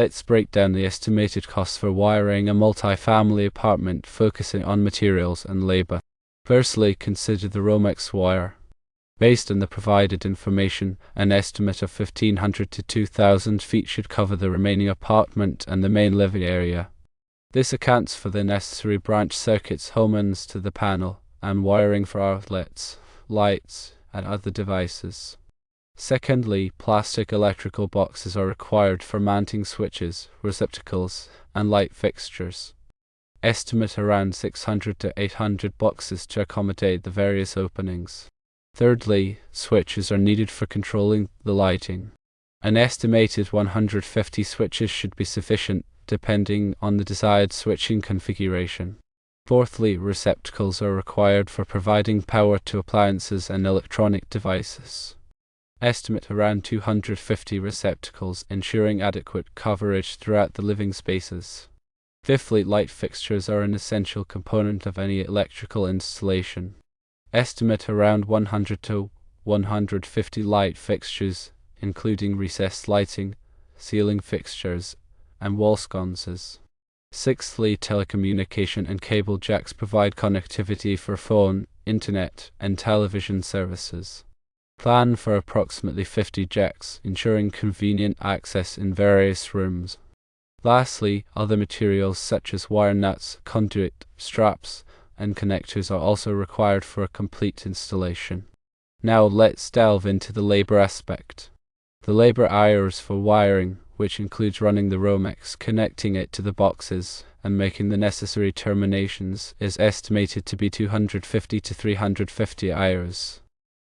Let's break down the estimated costs for wiring a multi-family apartment, focusing on materials and labor. Firstly, consider the Romex wire. Based on the provided information, an estimate of 1,500 to 2,000 feet should cover the remaining apartment and the main living area. This accounts for the necessary branch circuits, home-ins to the panel, and wiring for outlets, lights, and other devices. Secondly, plastic electrical boxes are required for mounting switches, receptacles, and light fixtures. Estimate around 600 to 800 boxes to accommodate the various openings. Thirdly, switches are needed for controlling the lighting. An estimated 150 switches should be sufficient, depending on the desired switching configuration. Fourthly, receptacles are required for providing power to appliances and electronic devices. Estimate around 250 receptacles, ensuring adequate coverage throughout the living spaces. Fifthly, light fixtures are an essential component of any electrical installation. Estimate around 100 to 150 light fixtures, including recessed lighting, ceiling fixtures, and wall sconces. Sixthly, telecommunication and cable jacks provide connectivity for phone, internet, and television services. Plan for approximately 50 jacks, ensuring convenient access in various rooms. Lastly, other materials such as wire nuts, conduit, straps, and connectors are also required for a complete installation. Now let's delve into the labor aspect. The labor hours for wiring, which includes running the Romex, connecting it to the boxes, and making the necessary terminations, is estimated to be 250 to 350 hours.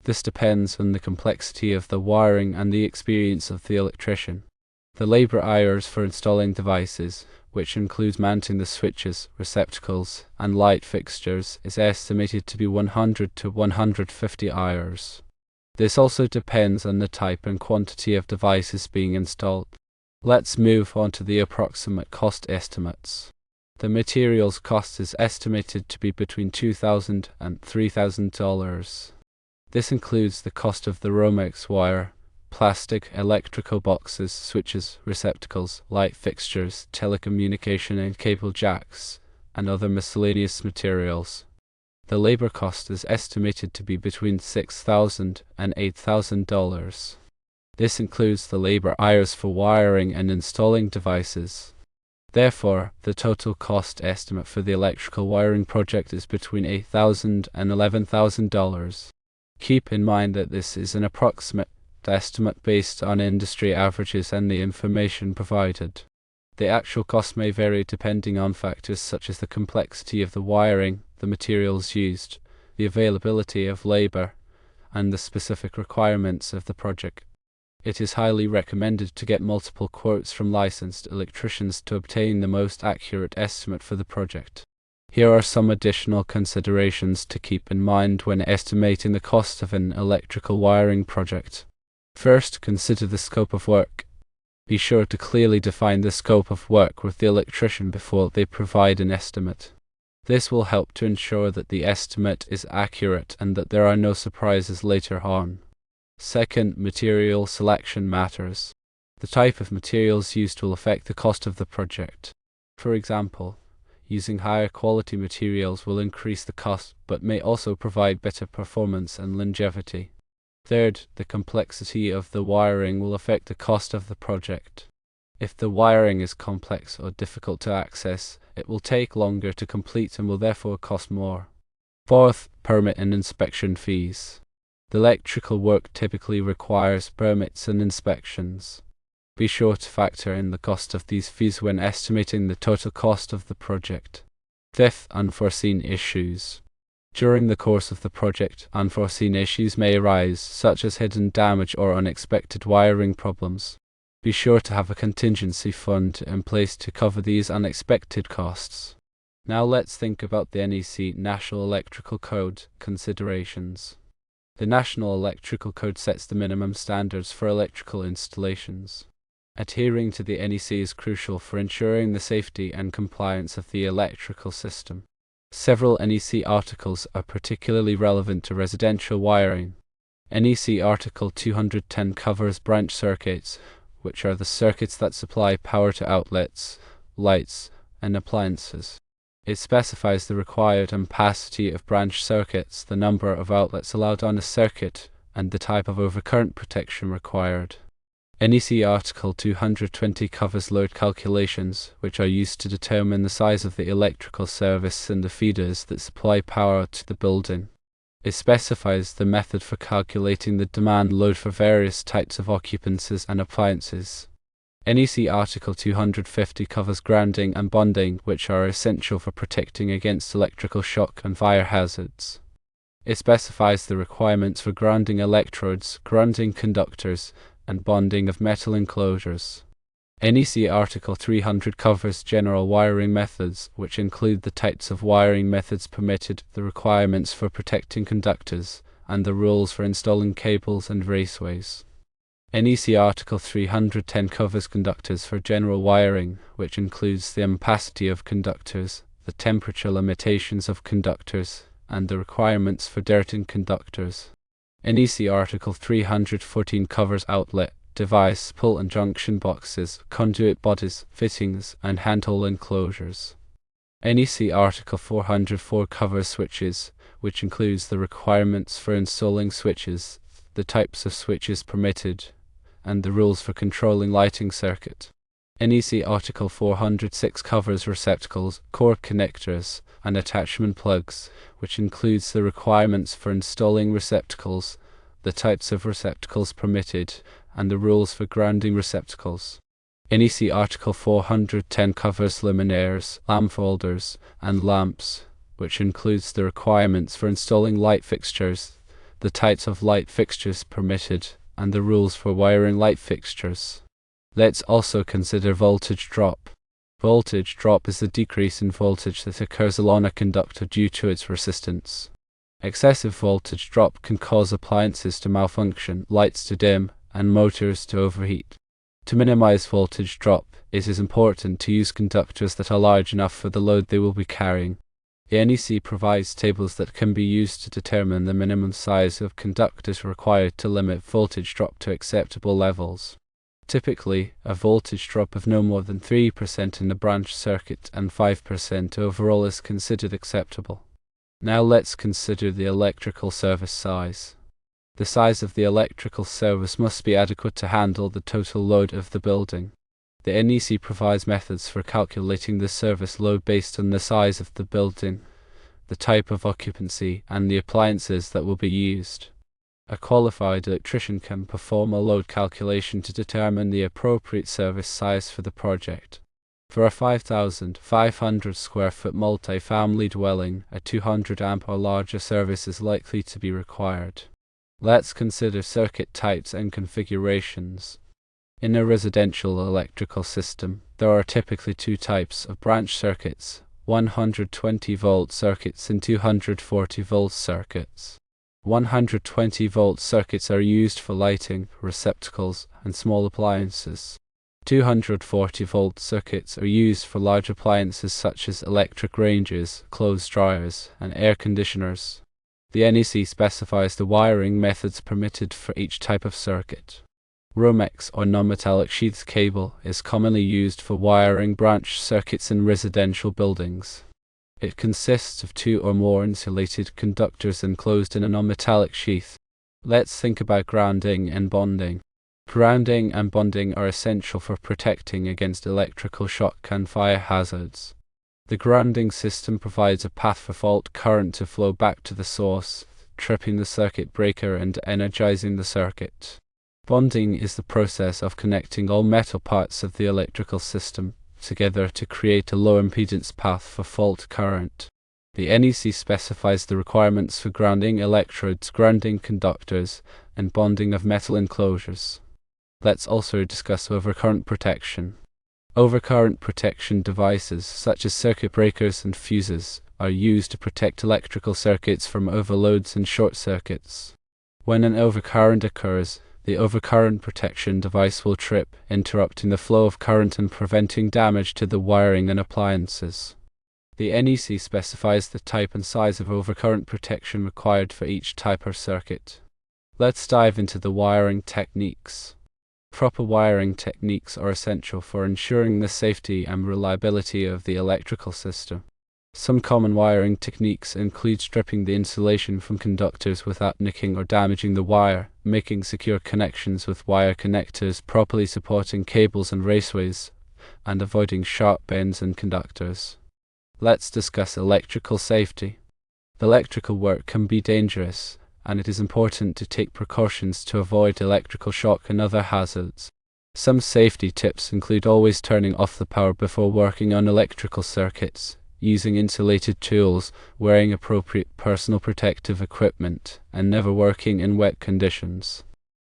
This depends on the complexity of the wiring and the experience of the electrician. The labor hours for installing devices, which includes mounting the switches, receptacles, and light fixtures, is estimated to be 100 to 150 hours. This also depends on the type and quantity of devices being installed. Let's move on to the approximate cost estimates. The materials cost is estimated to be between $2,000 and $3,000. This includes the cost of the Romex wire, plastic electrical boxes, switches, receptacles, light fixtures, telecommunication and cable jacks, and other miscellaneous materials. The labor cost is estimated to be between $6,000 and $8,000. This includes the labor hours for wiring and installing devices. Therefore, the total cost estimate for the electrical wiring project is between $8,000 and $11,000. Keep in mind that this is an approximate estimate based on industry averages and the information provided. The actual cost may vary depending on factors such as the complexity of the wiring, the materials used, the availability of labor, and the specific requirements of the project. It is highly recommended to get multiple quotes from licensed electricians to obtain the most accurate estimate for the project. Here are some additional considerations to keep in mind when estimating the cost of an electrical wiring project. First, consider the scope of work. Be sure to clearly define the scope of work with the electrician before they provide an estimate. This will help to ensure that the estimate is accurate and that there are no surprises later on. Second, material selection matters. The type of materials used will affect the cost of the project. For example, using higher quality materials will increase the cost but may also provide better performance and longevity. Third, the complexity of the wiring will affect the cost of the project. If the wiring is complex or difficult to access, it will take longer to complete and will therefore cost more. Fourth, permit and inspection fees. The electrical work typically requires permits and inspections. Be sure to factor in the cost of these fees when estimating the total cost of the project. Fifth, unforeseen issues. During the course of the project, unforeseen issues may arise, such as hidden damage or unexpected wiring problems. Be sure to have a contingency fund in place to cover these unexpected costs. Now let's think about the NEC National Electrical Code considerations. The National Electrical Code sets the minimum standards for electrical installations. Adhering to the NEC is crucial for ensuring the safety and compliance of the electrical system. Several NEC articles are particularly relevant to residential wiring. NEC Article 210 covers branch circuits, which are the circuits that supply power to outlets, lights, and appliances. It specifies the required ampacity of branch circuits, the number of outlets allowed on a circuit, and the type of overcurrent protection required. NEC Article 220 covers load calculations, which are used to determine the size of the electrical service and the feeders that supply power to the building. It specifies the method for calculating the demand load for various types of occupancies and appliances. NEC Article 250 covers grounding and bonding, which are essential for protecting against electrical shock and fire hazards. It specifies the requirements for grounding electrodes, grounding conductors, and bonding of metal enclosures. NEC Article 300 covers general wiring methods, which include the types of wiring methods permitted, the requirements for protecting conductors, and the rules for installing cables and raceways. NEC Article 310 covers conductors for general wiring, which includes the ampacity of conductors, the temperature limitations of conductors, and the requirements for dirt in conductors. NEC Article 314 covers outlet, device, pull and junction boxes, conduit bodies, fittings, and handhole enclosures. NEC Article 404 covers switches, which includes the requirements for installing switches, the types of switches permitted, and the rules for controlling lighting circuit. NEC Article 406 covers receptacles, cord connectors, and attachment plugs, which includes the requirements for installing receptacles, the types of receptacles permitted, and the rules for grounding receptacles. NEC Article 410 covers luminaires, lamp holders, and lamps, which includes the requirements for installing light fixtures, the types of light fixtures permitted, and the rules for wiring light fixtures. Let's also consider voltage drop. Voltage drop is the decrease in voltage that occurs along a conductor due to its resistance. Excessive voltage drop can cause appliances to malfunction, lights to dim, and motors to overheat. To minimize voltage drop, it is important to use conductors that are large enough for the load they will be carrying. The NEC provides tables that can be used to determine the minimum size of conductors required to limit voltage drop to acceptable levels. Typically, a voltage drop of no more than 3% in the branch circuit and 5% overall is considered acceptable. Now let's consider the electrical service size. The size of the electrical service must be adequate to handle the total load of the building. The NEC provides methods for calculating the service load based on the size of the building, the type of occupancy, and the appliances that will be used. A qualified electrician can perform a load calculation to determine the appropriate service size for the project. For a 5,500 square foot multi-family dwelling, a 200 amp or larger service is likely to be required. Let's consider circuit types and configurations. In a residential electrical system, there are typically two types of branch circuits, 120-volt circuits and 240-volt circuits. 120-volt circuits are used for lighting, receptacles, and small appliances. 240-volt circuits are used for large appliances such as electric ranges, clothes dryers, and air conditioners. The NEC specifies the wiring methods permitted for each type of circuit. Romex or non-metallic sheath cable is commonly used for wiring branch circuits in residential buildings. It consists of two or more insulated conductors enclosed in a non-metallic sheath. Let's think about grounding and bonding. Grounding and bonding are essential for protecting against electrical shock and fire hazards. The grounding system provides a path for fault current to flow back to the source, tripping the circuit breaker and energizing the circuit. Bonding is the process of connecting all metal parts of the electrical system together to create a low impedance path for fault current. The NEC specifies the requirements for grounding electrodes, grounding conductors, and bonding of metal enclosures. Let's also discuss overcurrent protection. Overcurrent protection devices, such as circuit breakers and fuses, are used to protect electrical circuits from overloads and short circuits. When an overcurrent occurs, the overcurrent protection device will trip, interrupting the flow of current and preventing damage to the wiring and appliances. The NEC specifies the type and size of overcurrent protection required for each type of circuit. Let's dive into the wiring techniques. Proper wiring techniques are essential for ensuring the safety and reliability of the electrical system. Some common wiring techniques include stripping the insulation from conductors without nicking or damaging the wire, making secure connections with wire connectors, properly supporting cables and raceways, and avoiding sharp bends in conductors. Let's discuss electrical safety. Electrical work can be dangerous, and it is important to take precautions to avoid electrical shock and other hazards. Some safety tips include always turning off the power before working on electrical circuits, using insulated tools, wearing appropriate personal protective equipment, and never working in wet conditions.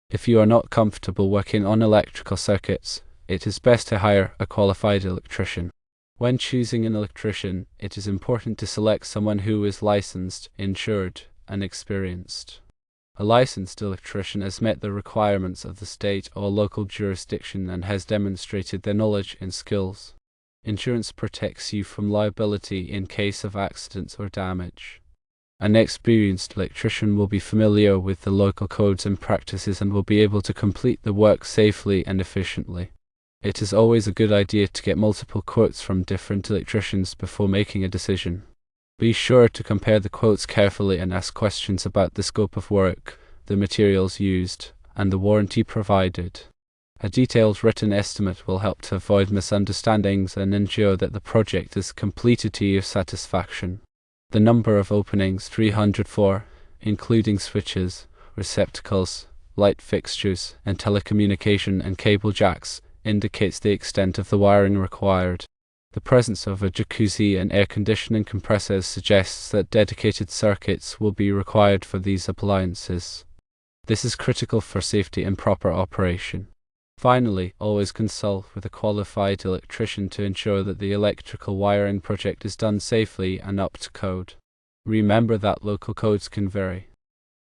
If you are not comfortable working on electrical circuits, it is best to hire a qualified electrician. When choosing an electrician, it is important to select someone who is licensed, insured, and experienced. A licensed electrician has met the requirements of the state or local jurisdiction and has demonstrated their knowledge and skills. Insurance protects you from liability in case of accidents or damage. An experienced electrician will be familiar with the local codes and practices and will be able to complete the work safely and efficiently. It is always a good idea to get multiple quotes from different electricians before making a decision. Be sure to compare the quotes carefully and ask questions about the scope of work, the materials used, and the warranty provided. A detailed written estimate will help to avoid misunderstandings and ensure that the project is completed to your satisfaction. The number of openings 304, including switches, receptacles, light fixtures, and telecommunication and cable jacks, indicates the extent of the wiring required. The presence of a jacuzzi and air conditioning compressors suggests that dedicated circuits will be required for these appliances. This is critical for safety and proper operation. Finally, always consult with a qualified electrician to ensure that the electrical wiring project is done safely and up to code. Remember that local codes can vary,